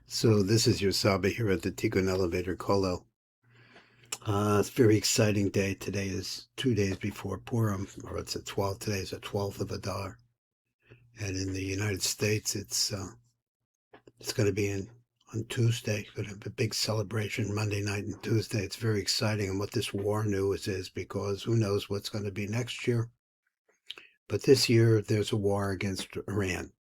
So this is your Saba here at the Tikkun Elevator Kollel. It's a very exciting day. Today is 2 days before Purim, or it's the 12th. Today is the 12th of Adar, and in the United States, it's going to be on Tuesday. Going to have a big celebration Monday night and Tuesday. It's very exciting, and what this war news is, because who knows what's going to be next year. But this year, there's a war against Iran.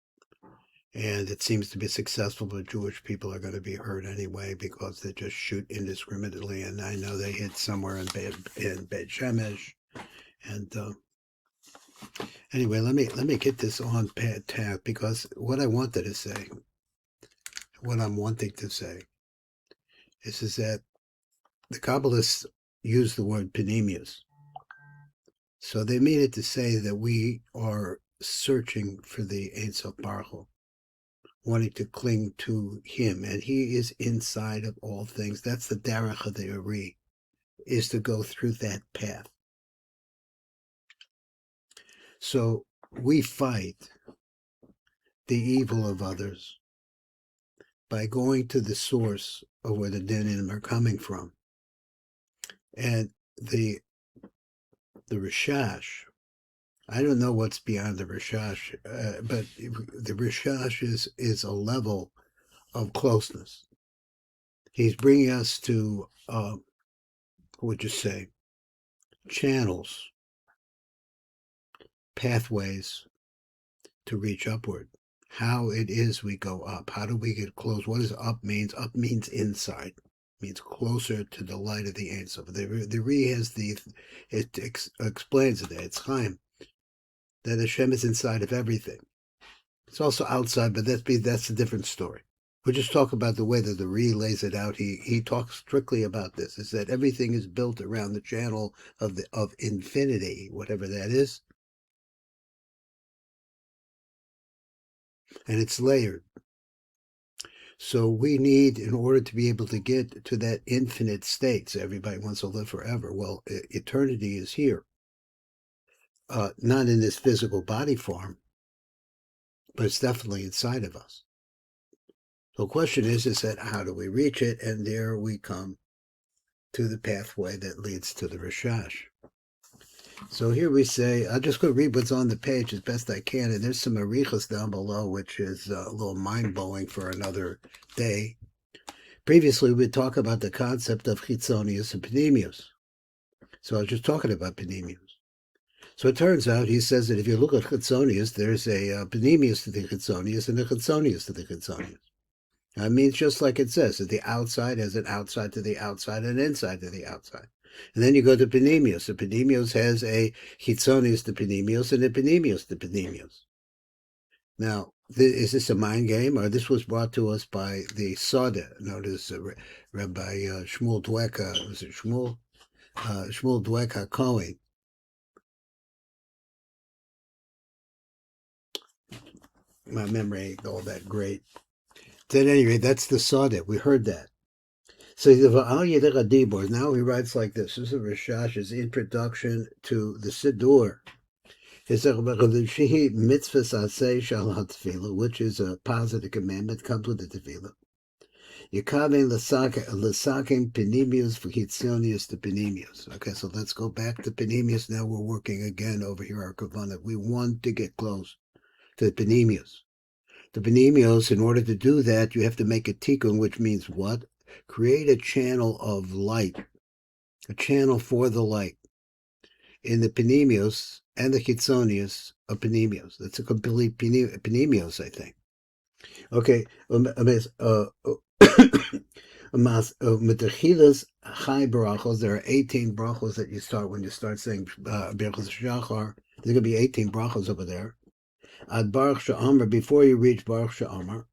And it seems to be successful, but Jewish people are going to be hurt anyway because they just shoot indiscriminately. And I know they hit somewhere in Beit Shemesh. And anyway, let me get this on tap, because what I'm wanting to say is that the Kabbalists use the word panemius. So they mean it to say that we are searching for the Ein Sof Baruch Hu, wanting to cling to him, and he is inside of all things. That's the derech of the Ari, is to go through that path. So we fight the evil of others by going to the source of where the dinim are coming from. And the RASHASH, I don't know what's beyond the RASHASH, but the RASHASH is a level of closeness. He's bringing us to, what would you say, channels, pathways to reach upward. How it is we go up. How do we get close? What does up means? Up means inside. Means closer to the light of the Ein Sof. The Re has explains it. It's Chaim, that Hashem is inside of everything. It's also outside, but that's a different story. We'll just talk about the way that the Re lays it out. He talks strictly about this. Is that everything is built around the channel of infinity, whatever that is, and it's layered. So we need, in order to be able to get to that infinite state, so everybody wants to live forever. Well, eternity is here, not in this physical body form, but it's definitely inside of us. So the question is that how do we reach it? And there we come to the pathway that leads to the RASHASH. So here we say, I'm just going to read what's on the page as best I can, and there's some arichas down below, which is a little mind-blowing for another day. Previously, we'd talk about the concept of chitzonius and panemius. So I was just talking about panemius. So it turns out, he says that if you look at chitzonius, there's a panemius to the chitzonius and a chitzonius to the chitzonius. That means just like it says, that the outside has an outside to the outside and an inside to the outside. And then you go to panemius. The panemius has a chitzonius to panemius and a panemius to panemius. Now, is this a mind game, or this was brought to us by the Sada, known as Rabbi Shmuel Dweka? Was it Shmuel? Shmuel Dweka Cohen. My memory ain't all that great. At any rate, that's the Sada. We heard that. So now he writes like this. This is RASHASH's introduction to the SIDUR. Which is a positive commandment, comes with the tefillah. Yikaven l'saken penimius v'chitzonius to penimius. Okay, so let's go back to penimius. Now we're working again over here, our kavanah. We want to get close to the penimius. The penimius, in order to do that, you have to make a tikkun, which means what? Create a channel of light, a channel for the light in the penimius and the chitzonius of penimius. That's a complete penimius, I think. Okay, there are 18 brachos that you start when you start saying Berachos Shachar. There's going to be 18 brachos over there. Ad Baruch She'amar, before you reach Baruch She'amar,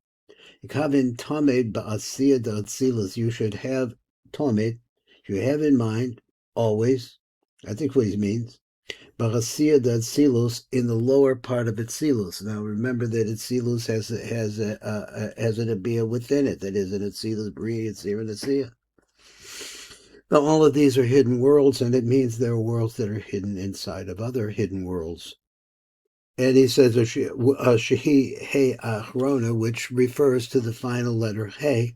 Kavin Tamed Ba'asiyah Da'atzilus, you should have Tamed, you have in mind always, I think what he means, Ba'asiyah Da'atzilus, in the lower part of Atzilus. Now remember that Atzilus has an Abiyah within it, that is an Atzilus Bri, Yitzir, and Asiyah. Now all of these are hidden worlds, and it means there are worlds that are hidden inside of other hidden worlds. And he says Shehi Hey Achrona, which refers to the final letter Hey.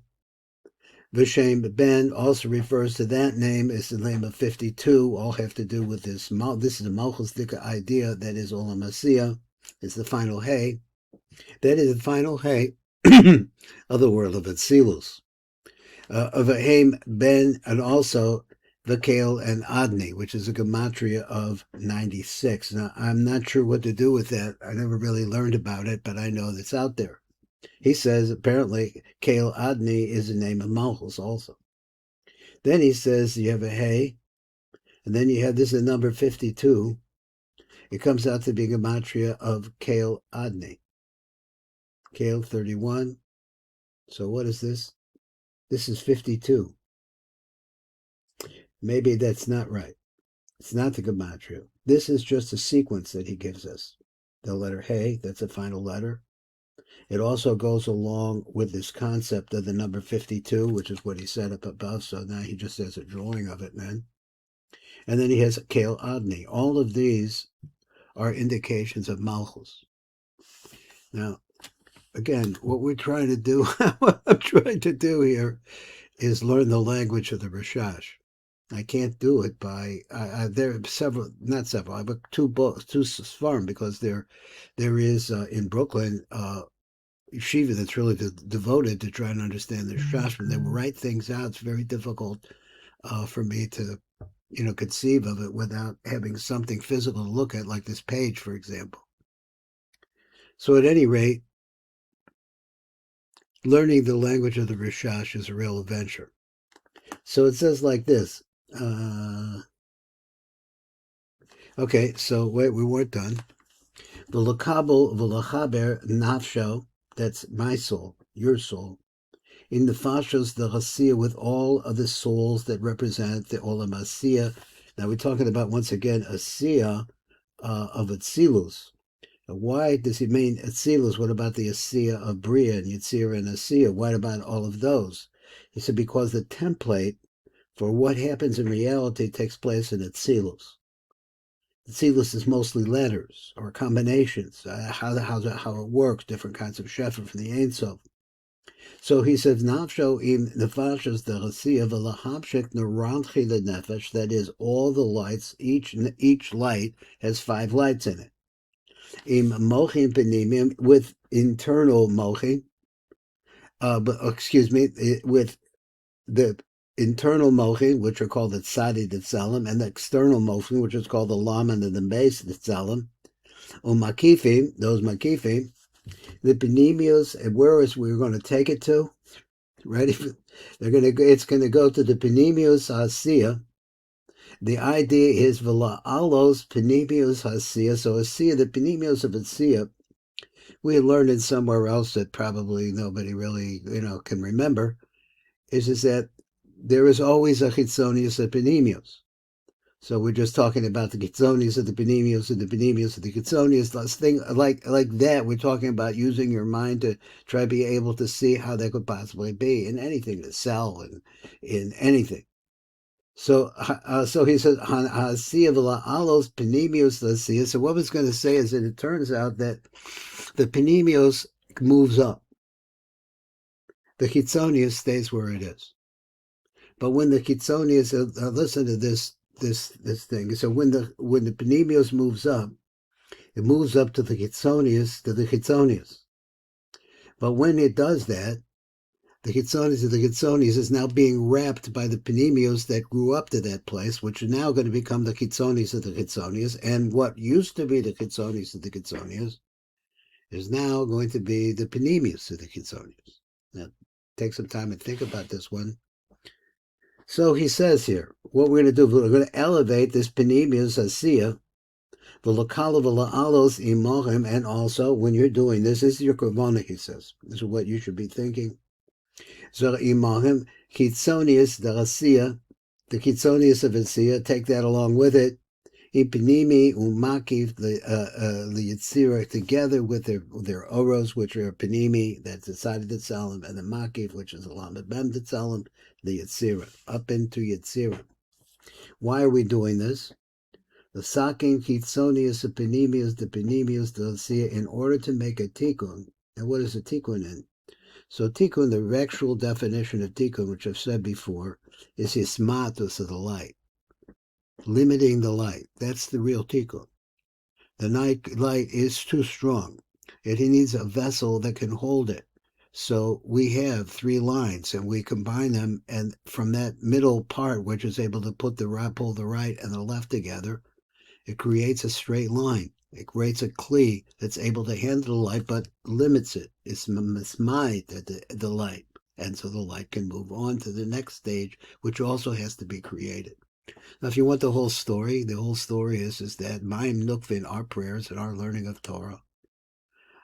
Vishem Ben also refers to that name as the name of 52. All have to do with this. This is a Malchusdika idea that is Olam Asiyah. It's the final Hey. That is the final Hey of the world of Atzilus. Of Ahem Ben, and also Vakel and Adni, which is a gematria of 96. Now, I'm not sure what to do with that. I never really learned about it, but I know that's out there. He says apparently Kale Adni is the name of Malchus also. Then he says you have a Hey, and then you have this is number 52. It comes out to be a gematria of Kale Adni. Kale 31. So what is this? This is 52. Maybe that's not right. It's not the gematria. This is just a sequence that he gives us. The letter Hey, that's the final letter. It also goes along with this concept of the number 52, which is what he set up above. So now he just has a drawing of it then. And then he has Kale Adni. All of these are indications of Malchus. Now, again, what we're trying to do, what I'm trying to do here is learn the language of the RASHASH. I can't do it by, there are several, not several, I have two books, two Sfarim, because there is in Brooklyn yeshiva that's really devoted to trying to understand the RASHASH. When they will write things out, it's very difficult for me to, conceive of it without having something physical to look at, like this page, for example. So at any rate, learning the language of the RASHASH is a real adventure. So it says like this. Okay, so wait, we weren't done. V'lakabel v'lachaber nafsho, that's my soul, your soul. In the fashos the Hasiya, with all of the souls that represent the Olam Asiyah. Now we're talking about, once again, Asiyah of Atzilus. Why does he mean Atzilus? What about the Asiyah of Bria and Yitzira and Asiyah? What about all of those? He said because the template for what happens in reality takes place in Atzilus. Atzilus is mostly letters or combinations, how it works, different kinds of shefa from the Ein Sof. So he says, Nafsho im nefashos the Hasiya v'lahamshik neranchi the nefesh, that is, all the lights, each light has 5 lights in it. Im mochin penimim, with internal mochin, with the internal mochin, which are called the tzadi tzalim, and the external mochin, which is called the laman and the base tzalim, umakifim, those makifim, the penimios, and where is we're going to take it to? Ready? It's going to go to the penimios hasiya. The idea is v'la alos penimios hasiya. So hasiya, the penimios of hasiya, we had learned it somewhere else that probably nobody really can remember. Is that there is always a chitzonius of penimios. So we're just talking about the chitzonius of the penimios and the penimios of the chitzonius. Thing like that. We're talking about using your mind to try to be able to see how that could possibly be in anything, the cell and in anything. So he says alos penimios l'asiyah. So what I was going to say is that it turns out that the penimios moves up. The chitzonius stays where it is. But when the chitzonius, listen to this thing. So when the penimios moves up, it moves up to the chitzonius. But when it does that, the chitzonius is now being wrapped by the penimios that grew up to that place, which are now going to become the chitzonius of the chitzonius. And what used to be the chitzonius of the chitzonius is now going to be the penimius of the chitzonius. Now, take some time and think about this one. So he says here, what we're going to do, we're going to elevate this penimius asiyah, v'lakala v'la'alos imochim, and also when you're doing this is your kavana, he says. This is what you should be thinking. So imochim, kitzonius the asiyah, the kitzonius of asiyah, take that along with it. Ipenimi umakiv the yitzira, together with their oros, which are penimi, that's the side of the tzalim, and the makiv, which is the lamed mem the tzalim, the yitzira, up into yitzira. Why are we doing this? The sakin chitzonius, the penimius, the sia, in order to make a tikkun. And what is a tikkun in? So tikkun, the actual definition of tikkun, which I've said before, is hismatus of the light, limiting the light. That's the real tikkun. The night light is too strong. It needs a vessel that can hold it. So we have 3 lines, and we combine them, and from that middle part, which is able to pull the right and the left together, it creates a straight line. It creates a kli that's able to handle the light, but limits it. It's mismait at the light, and so the light can move on to the next stage, which also has to be created. Now, if you want the whole story is that Maim Nukvin, our prayers and our learning of Torah,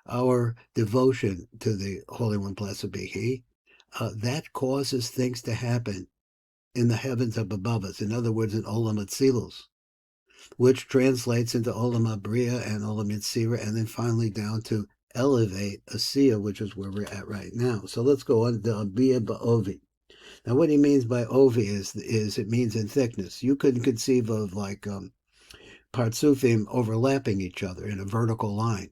our devotion to the Holy One, blessed be He, that causes things to happen in the heavens up above us. In other words, in Olam Atzilus, which translates into Olam Abriya and Olam Yitzira, and then finally down to elevate Asiya, which is where we're at right now. So let's go on to Abiya Ba'ovi. Now, what he means by ovi is it means in thickness. You couldn't conceive of like partsufim overlapping each other in a vertical line,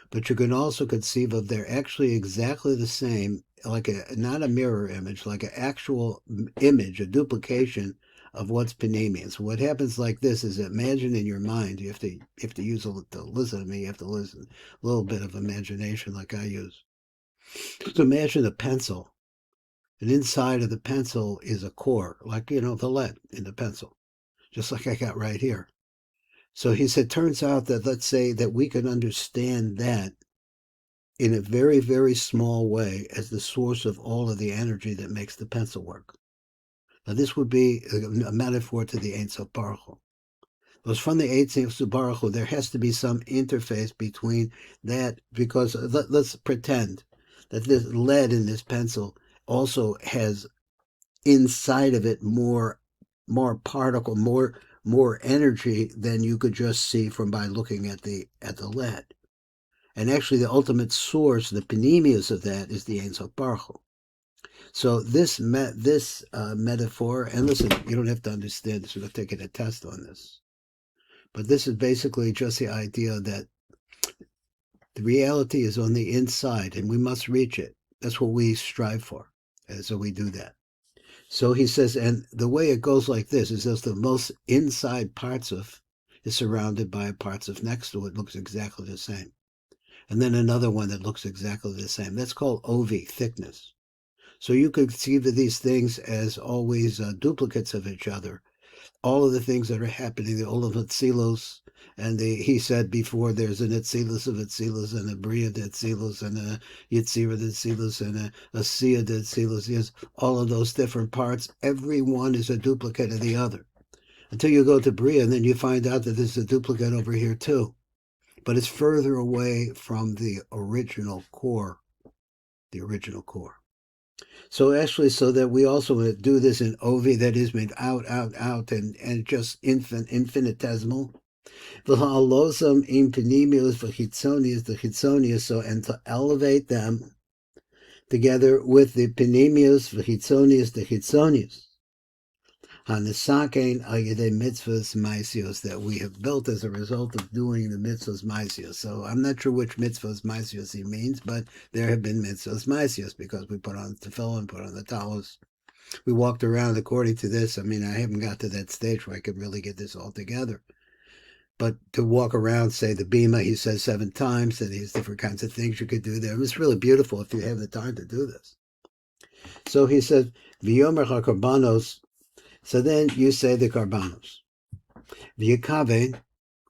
but you can also conceive of they're actually exactly the same, like not a mirror image, like an actual image, a duplication of what's panemian. So what happens like this is, imagine in your mind, you have to use to listen to me. You have to listen a little bit of imagination, like I use. So imagine a pencil. And inside of the pencil is a core, like, the lead in the pencil, just like I got right here. So he said, turns out that, let's say that we can understand that in a very, very small way as the source of all of the energy that makes the pencil work. Now, this would be a metaphor to the Ein Sof Baruch Hu. Because from the Ein Sof Baruch Hu, there has to be some interface between that, because let's pretend that this lead in this pencil also has inside of it more particle, more energy than you could just see from by looking at the lead. And actually, the ultimate source, the panemius of that, is the Ein Sof Baruch Hu. So this metaphor, and listen, you don't have to understand this. We're not taking a test on this, but this is basically just the idea that the reality is on the inside, and we must reach it. That's what we strive for, and so we do that. So he says, and the way it goes like this is as the most inside parts of is surrounded by parts of next to it looks exactly the same. And then another one that looks exactly the same. That's called ovi, thickness. So you could conceive of these things as always duplicates of each other. All of the things that are happening, the Olam Hatzilos, and he said before, there's an Atzilus of Atzilus, and a Bria de Atzilus, and a Yitzira de Atzilus, and a Sia de Atzilus. Yes, all of those different parts, every one is a duplicate of the other. Until you go to Bria, and then you find out that there's a duplicate over here too. But it's further away from the original core. The original core. So actually, so that we also do this in ovi, that is made out, and just infinitesimal. V'ha'alosam im panemius v'chitzonius, the chitzonius, so, and to elevate them together with the panemius v'chitzonius, the chitzonius. Hanasakein ayedei mitzvahs maisios, that we have built as a result of doing the mitzvahs maisios. So I'm not sure which mitzvahs maisios he means, but there have been mitzvahs maisios because we put on the tefillin, put on the talis. We walked around according to this. I mean, I haven't got to that stage where I could really get this all together. But to walk around, say the bima, he says 7 times, and there's different kinds of things you could do there. It's really beautiful if you have the time to do this. So he says, v'yomer ha'korbanos. So then you say the karbanos. V'yikaven,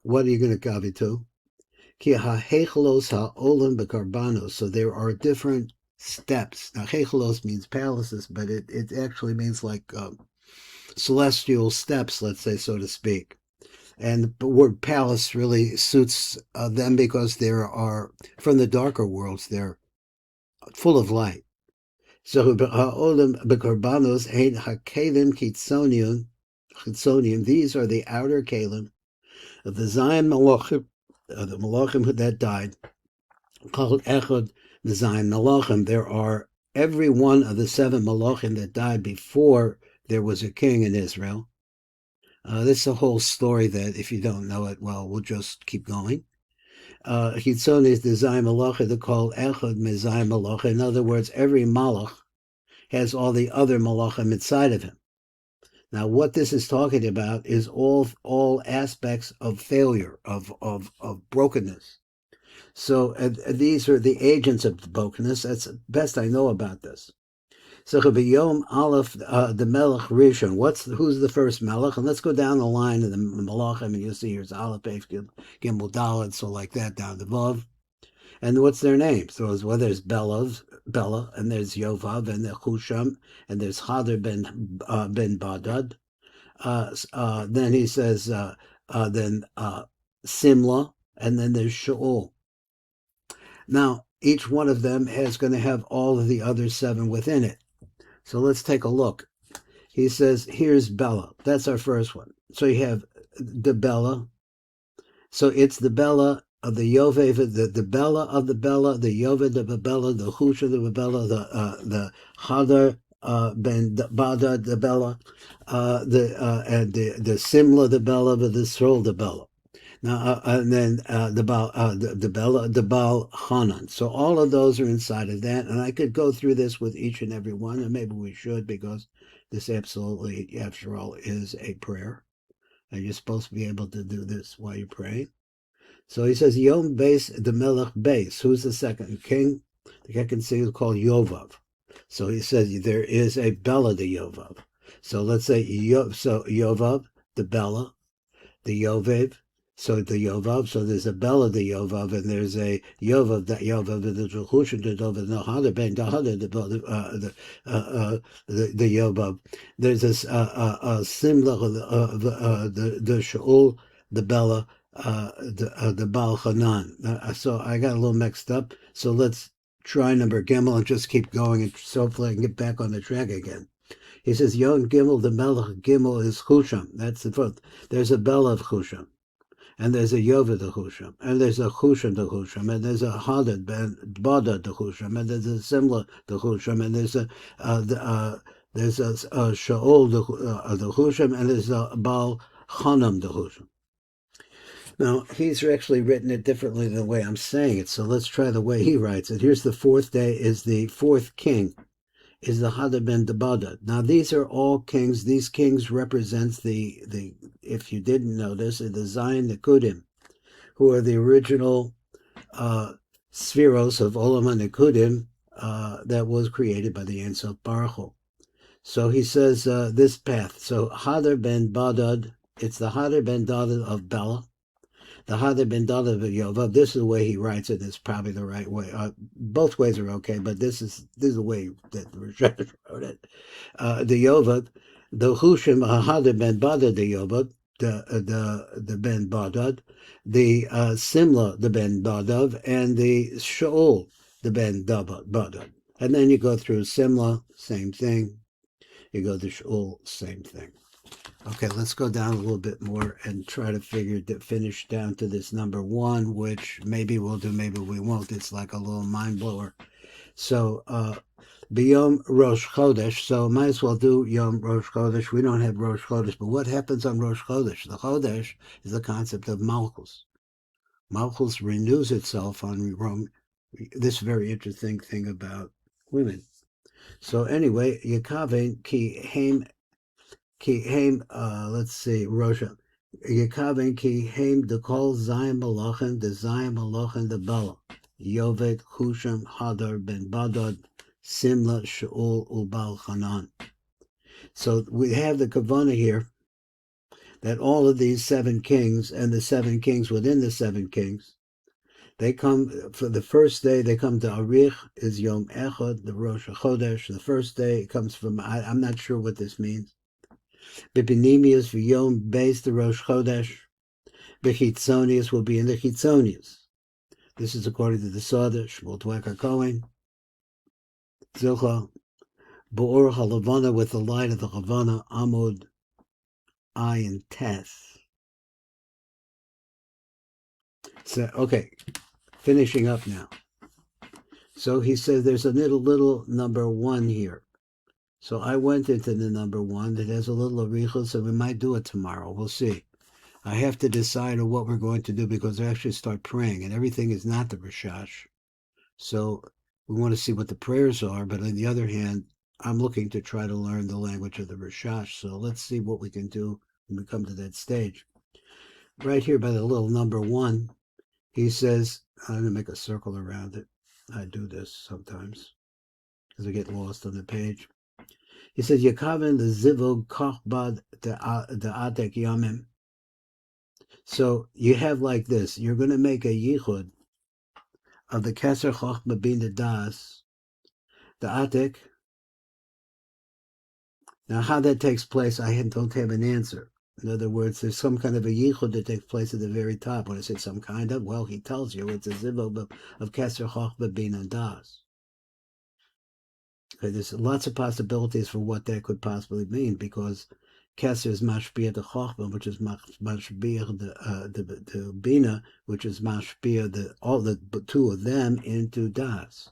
what are you going to kave to? Ki ha'hechelos ha'olam b'karbanos. So there are different steps. Now, hechelos means palaces, but it actually means like celestial steps, let's say, so to speak. And the word palace really suits them because there are, from the darker worlds, they're full of light. So ha'olam b'karbanos ein ha'kelim chitzonium. These are the outer kalim of the Zion Malachim, the Malachim that died, called Echad the Zion Malachim. There are every one of the 7 Malachim that died before there was a king in Israel. This is a whole story that, if you don't know it, well, we'll just keep going. Chitzon is the Zayim Malacha, they call Echad Mezayim Malacha. In other words, every Malach has all the other Malachim inside of him. Now, what this is talking about is all aspects of failure, of brokenness. So these are the agents of the brokenness. That's the best I know about this. So Yom Aleph, the Melech Rishon. Who's the first Melech? And let's go down the line of the Malachim, and you'll see here's Aleph, Gimel, Dalet, so like that down the Vav. And what's their names? So there's Bella, and there's Yovav, and there's Husham, and there's Hadar ben Badad. Then he says, then Simla, and then there's Shaul. Now, each one of them is going to have all of the other 7 within it. So let's take a look. He says, here's Bella. That's our first one. So you have the Bella. So it's the Bella of the Yovev, the Bella of the Bella, the Yovev of the Bella, the Hush of the Bella, the Hadar ben Badad the Bella, and the Simla the Bella, the Srol the Bella. Now, and then the Bella, the Baal Hanan. So all of those are inside of that, and I could go through this with each and every one, and maybe we should, because this absolutely, after all, is a prayer, and you're supposed to be able to do this while you pray. So he says, Yom Beis the Melech Beis. Who's the second king? The second king is called Yovav. So he says there is a Bella the Yovav. So let's say Yovav, the Bella, the Yovev. So the Yovav, so there's a Bella the Yovav, and there's a Yovav, that Yovav, the Jechush, the NAHAR, ben Dahar, the Yovav. There's a Simla, the Shaul, the Bella, the Baal Hanan. So I got a little mixed up. So let's try number Gimel and just keep going, and so hopefully I can get back on the track again. He says, Yon Gimel, the Melech Gimel is Husham. That's the first. There's a Bella of Husham. And there's a Yovev the Husham, and there's a Husham the Husham, and there's a Hadad ben Badad the Husham, and there's a Simla the Husham, and there's a Shaul the Husham, and there's a Baal Hanam the Husham. Now, he's actually written it differently than the way I'm saying it, so let's try the way he writes it. Here's the 4th day, is the 4th king, is the Hadar ben Badad. Now, these are all kings. These kings represents the if you didn't notice, the Zion Nekudim, who are the original spheros of Olam HaNekudim that was created by the Ein Sof Baruch Hu. So he says this path. So Hadar ben Badad, it's the Hadar ben Badad of Bela, the Hadar ben Badad of Yovav. This is the way he writes it. It's probably the right way. Both ways are okay, but this is the way that the RASHASH wrote it. The Yovav, the Hushim Hadar ben Badad the Yovav, the ben Badad, the Simla the ben Badad, and the Shaul the ben Badad. And then you go through Simla, same thing. You go to Shaul, same thing. Okay, let's go down a little bit more and try to finish down to this number 1, which maybe we'll do, maybe we won't. It's like a little mind blower. So, B'Yom Rosh Chodesh, so might as well do Yom Rosh Chodesh. We don't have Rosh Chodesh, but what happens on Rosh Chodesh? The Chodesh is the concept of Malchus. Malchus renews itself on Rome. This very interesting thing about women. So anyway, Yekaven ki heim, let's see, Rosha. Yekaven ki heim the kol Zayim Malachin, the Zayim Malachin, the Bala. Yovet, Husham, Hadar, ben Badad, Simla, Shaul, Ubal, Hanan. So we have the Kavanah here that all of these 7 kings and the 7 kings within the 7 kings, they come for the first day. They come to Arich, is Yom Echad, the Rosh Chodesh. The first day it comes from. I'm not sure what this means. Bipinimius for Yom Beis, the Rosh Chodesh. Bechitzonius will be in the Chitzonius. This is according to the Sada, Shmuel Dwecker Cohen. Zilcha, Bo'or HaLavana, with the light of the Havana, Amud, Ayin Teth. So, okay, finishing up now. So he says there's a little number 1 here. So I went into the number one. It has a little arichos, so we might do it tomorrow. We'll see. I have to decide on what we're going to do because I actually start praying, and everything is not the RASHASH. So we want to see what the prayers are, but on the other hand, I'm looking to try to learn the language of the RASHASH. So let's see what we can do when we come to that stage. Right here by the little number one, he says, I'm going to make a circle around it. I do this sometimes because I get lost on the page. He says, Yakaven the zivug kochbad the atek yamim. So you have like this. You're going to make a yichud of the keser chochma bin das, the atek. Now, how that takes place, I don't have an answer. In other words, there's some kind of a yichud that takes place at the very top. When I say some kind of, well, he tells you it's a zivug of keser chochma bin das. Okay, there's lots of possibilities for what that could possibly mean because Keser is mashpia the chochma, which is mashpia the bina, which is mashpia all the two of them into das.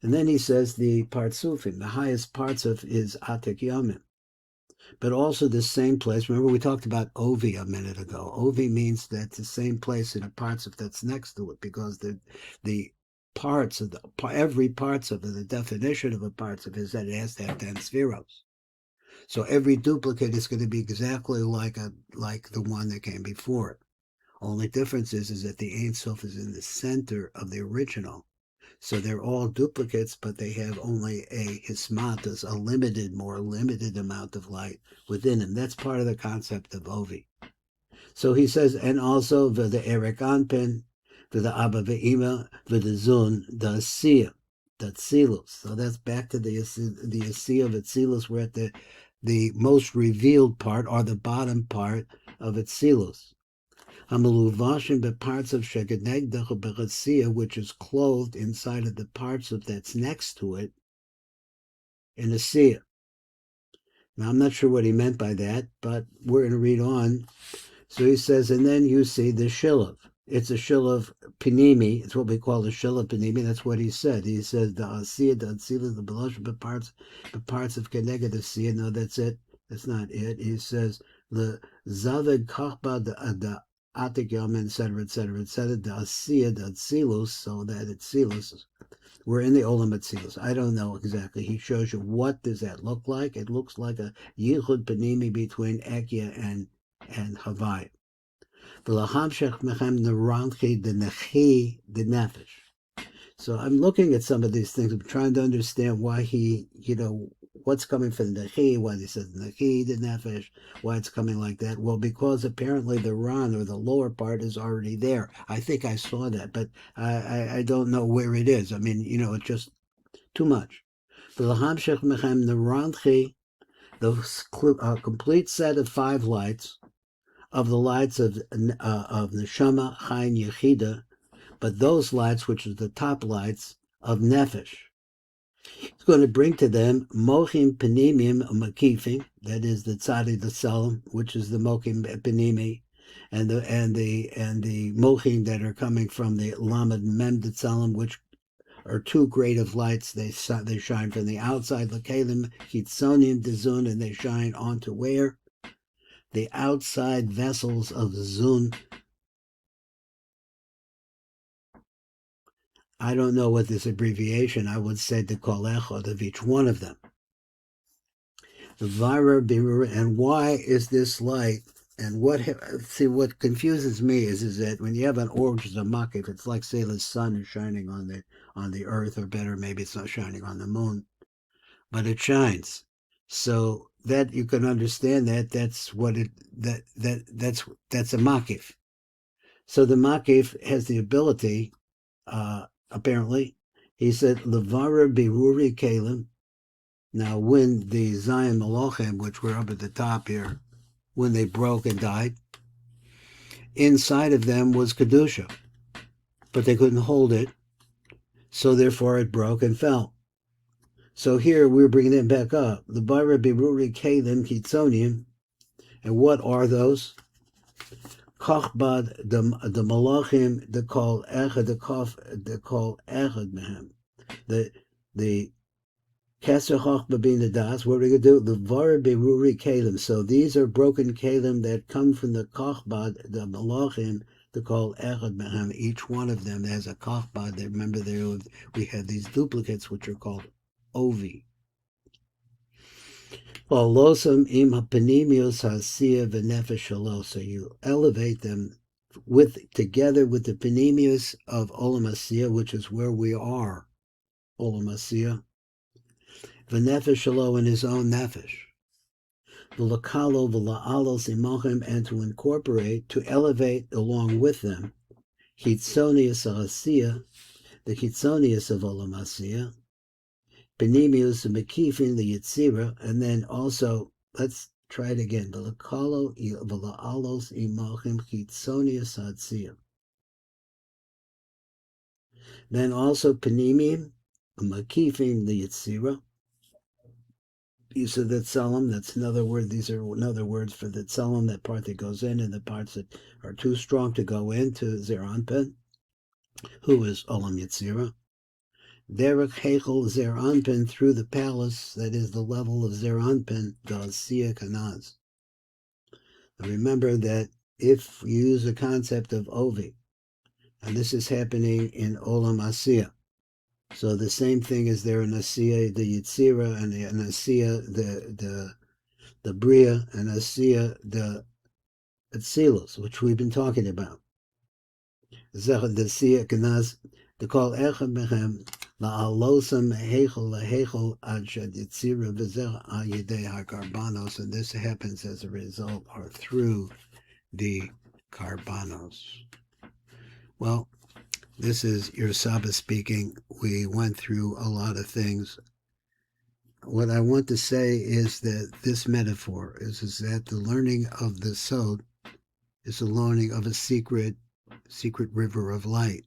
And then he says the partsufim, the highest parts of is atek yamim, but also the same place. Remember we talked about ovi a minute ago. Ovi means that the same place in the parts of that's next to it because the parts of every parts of it, the definition of a parts of it is that it has to have 10 spheros. So every duplicate is going to be exactly like the one that came before it. Only difference is that the Ein Sof is in the center of the original. So they're all duplicates, but they have only a hismatas, a more limited amount of light within them. That's part of the concept of Ovi. So he says, and also the Erek Anpin, the Abba Ve'ima, the Zun, the Asiya, the Tzilus. So that's back to the Asiya of Tzilus. We're at the most revealed part, or the bottom part of Tzilus. Hamaluvashim, the parts of Shegenegdach B'Chasiya, which is clothed inside of the parts of that's next to it, in Asiya. Now, I'm not sure what he meant by that, but we're going to read on. So he says, and then you see the Shilav. It's a Shilav Panimi. It's what we call the Shilav Panimi. That's what he said. He says the Asiya, the Atzila, the Belosh, the parts of Keneged Asiya. No, that's it. That's not it. He says the Zaved Kachba, the Atik Yom, etc., etc., etc., the Asiya, the Atzilus, so that Atzilus. We're in the Olam Atzilus. I don't know exactly. He shows you what does that look like. It looks like a Yichud Panimi between Ekya and Havai. So I'm looking at some of these things. I'm trying to understand why he, what's coming from the Nechi, why he says Nechi, the Nefesh, why it's coming like that. Well, because apparently the Ran, or the lower part, is already there. I think I saw that, but I don't know where it is. I mean, it's just too much. The complete set of 5 lights, of the lights of Neshama, Chayin, Yechida, but those lights, which are the top lights of Nefesh. It's going to bring to them Mochim Panimim Makifim, that is the Tzadi the Salam, which is the Mochim Panimi, and the Mochim that are coming from the Lamed Mem Salam, which are 2 great of lights. They shine from the outside, Lakalim Hitzonim Dezun, and they shine onto where? The outside vessels of Zun. I don't know what this abbreviation, I would say the kol echad of each one of them. And why is this light? And what confuses me is that when you have an orb, which is a makif, it's like, say, the sun is shining on the earth, or better, maybe it's not shining on the moon, but it shines. So that you can understand that's a makif. So the makif has the ability, apparently, he said, Levara Biruri Kalim. Now, when the Zion Malachim, which were up at the top here, when they broke and died, inside of them was Kedusha, but they couldn't hold it, so therefore it broke and fell. So here we're bringing it back up. The Bara Biruri Kalim Kitzonium, and what are those? Kochbad, the Malachim, the call Echad, the call Echad Mehem. The Keser Chochma Bina Das. What are we going to do? Levar Beruri Kalim. So these are broken Kalim that come from the Kochbad, the Malachim, to call Echad Mehem. Each one of them has a Kochbad. Remember, we had these duplicates which are called Ovi. Losam im hapanimius hasiya v'nefesh shalo. So you elevate them together with the panemius of Olam Asiya, which is where we are, Olam Asiya. V'nefesh shalo, in his own nefesh. V'lakalo v'la'alos imochem, and to incorporate, to elevate along with them, chitzonius hasiya, the chitzonius of Olam Asiya. Panemius and Mekifin, the Yitzira, and then also, let's try it again. V'lakalo v'la'alos imochem chitzonius hasiya. Then also Panimim, Makifim, the Yitzira. You said that Tzelem, that's another word. These are another words for the Tzelem, that part that goes in, and the parts that are too strong to go into Zeranpen, who is Olam Yitzira. Derech Hechel Zeranpen, through the palace, that is the level of Zeranpen, the Asiya Kanaz. Remember that if you use the concept of Ovi, and this is happening in Olam Asiya, so the same thing is there in Asiya, the Yitzira, and in Asiya, the Bria, and Asiya, the Atzilus, which we've been talking about. Zechad the Asiya Kanaz, to call Echad Mechem, La'alosam Hechel La'hechel Ad Shad Yitzira V'zeh Ayidei HaKarbanos, and this happens as a result or through the Karbanos. Well, this is your Saba speaking. We went through a lot of things. What I want to say is that this metaphor is that the learning of the Sod is the learning of a secret river of light.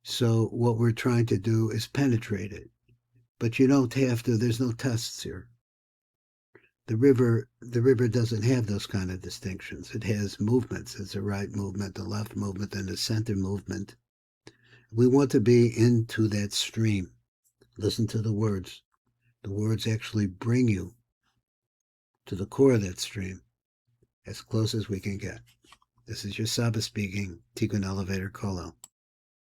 So what we're trying to do is penetrate it. But you don't have to, there's no tests here. The river doesn't have those kind of distinctions. It has movements. It's a right movement, a left movement, and a center movement. We want to be into that stream. Listen to the words. The words actually bring you to the core of that stream, as close as we can get. This is your Saba speaking, Tikkun Elevator Kolo.